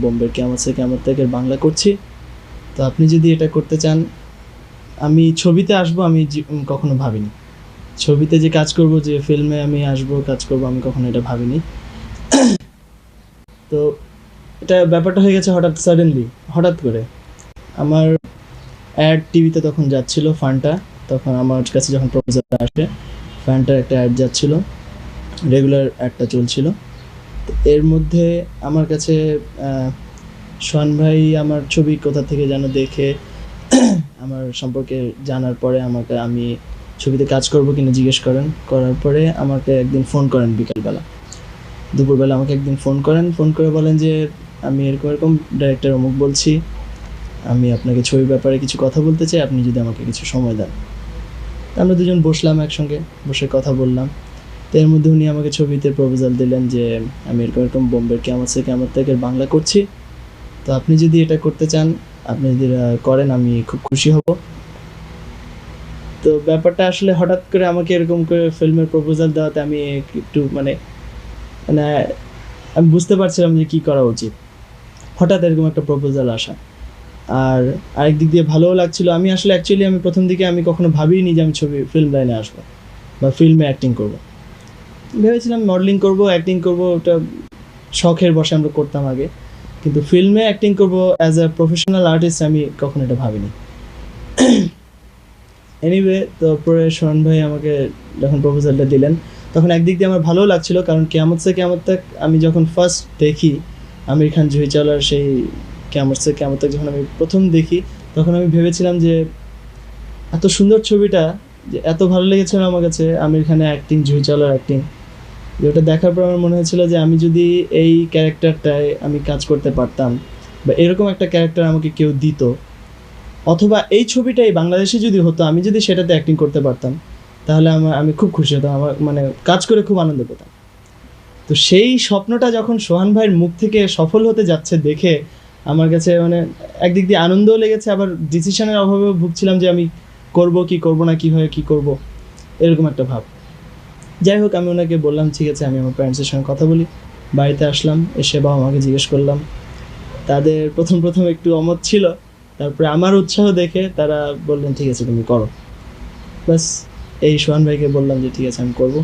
বোম্বের কিয়ামত সে কিয়ামত তকের বাংলা করছি। তো আপনি যদি এটা করতে চান, আমি ছবিতে আসবো আমি কখনো ভাবিনি। ছবিতে যে কাজ করব, যে ফিল্মে আমি আসবো কাজ করব, আমি কখনো এটা ভাবিনি। তো এটা ব্যাপারটা হয়ে গেছে হঠাৎ, সাডেনলি, হঠাৎ করে। আমার অ্যাড টিভিতে তখন যাচ্ছিল, ফান্টা। তখন আমার কাছে যখন প্রপোজালটা আসে, ফ্যানটার একটা অ্যাড যাচ্ছিল, রেগুলার অ্যাডটা চলছিল। তো এর মধ্যে আমার কাছে সোহান ভাই আমার ছবি কোথা থেকে যেন দেখে আমার সম্পর্কে জানার পরে আমি ছবিতে কাজ করব কিনা জিজ্ঞেস করেন। করার পরে আমাকে একদিন ফোন করেন বিকালবেলা, দুপুরবেলা আমাকে একদিন ফোন করেন। ফোন করে বলেন যে আমি এরকম এরকম ডাইরেক্টর অমুক বলছি, আমি আপনাকে ছবির ব্যাপারে কিছু কথা বলতে চাই, আপনি যদি আমাকে কিছু সময় দেন। আমরা দুজন বসলাম একসঙ্গে, বসে কথা বললাম। তো এর মধ্যে উনি আমাকে ছবিতে প্রপোজাল দিলেন যে আমি এরকম এরকম বোম্বের কিয়ামত সে কিয়ামত তকের বাংলা করছি। তো আপনি যদি এটা করতে চান, আপনি যদি করেন, আমি খুব খুশি হব। তো ব্যাপারটা আসলে হঠাৎ করে আমাকে এরকম করে ফিল্মের প্রপোজাল দেওয়াতে আমি একটু মানে মানে আমি বুঝতে পারছিলাম যে কী করা উচিত। হঠাৎ এরকম একটা প্রপোজাল আসা, আর আরেক দিক দিয়ে ভালোও লাগছিল। আমি আসলে অ্যাকচুয়ালি আমি প্রথম দিকে আমি কখনো ভাবিনি যে আমি ফিল্ম লাইনে আসবো বা ফিল্মে অ্যাক্টিং করব। ভেবেছিলাম মডেলিং করব, অ্যাক্টিং করব, ওটা শখের বসে আমরা করতাম আগে। কিন্তু ফিল্মে অ্যাক্টিং করব অ্যাজ আ প্রফেশনাল আর্টিস্ট আমি কখনো এটা ভাবিনি। এনিওয়ে, তারপরে সোহান ভাই আমাকে যখন প্রপোজালটা দিলেন, তখন একদিক দিয়ে আমার ভালোও লাগছিল, কারণ কিয়ামত সে কিয়ামত তক আমি যখন ফার্স্ট দেখি, আমির খান জুহি চাওলার সেই কিয়ামত সে কিয়ামত তক যখন আমি প্রথম দেখি, তখন আমি ভেবেছিলাম যে এত সুন্দর ছবিটা, যে এত ভালো লেগেছিল আমার কাছে আমির খানের অ্যাক্টিং, জুহি চাওলার অ্যাক্টিং, যে ওটা দেখার পর আমার মনে হয়েছিল যে আমি যদি এই ক্যারেক্টারটায় আমি কাজ করতে পারতাম, বা এরকম একটা ক্যারেক্টার আমাকে কেউ দিত, অথবা এই ছবিটাই বাংলাদেশে যদি হতো, আমি যদি সেটাতে অ্যাক্টিং করতে পারতাম, তাহলে আমি খুব খুশি হতাম, আমার মানে কাজ করে খুব আনন্দ পেতাম। তো সেই স্বপ্নটা যখন সোহান ভাইয়ের মুখ থেকে সফল হতে যাচ্ছে দেখে আমার কাছে মানে একদিক দিয়ে আনন্দও লেগেছে, আবার ডিসিশনের অভাবেও ভুগছিলাম যে আমি করব কি করব না, কীভাবে কী করব, এরকম একটা ভাব। যাই হোক, আমি ওনাকে বললাম ঠিক আছে, আমি আমার প্যারেন্টসের সঙ্গে কথা বলি। বাড়িতে আসলাম, এসে বাবা মাকে জিজ্ঞেস করলাম। তাদের প্রথম প্রথম একটু অমত ছিল, তারপরে আমার উৎসাহ দেখে তারা বললেন ঠিক আছে তুমি করো। ব্যাস, এই সোহান ভাইকে বললাম যে ঠিক আছে আমি করব।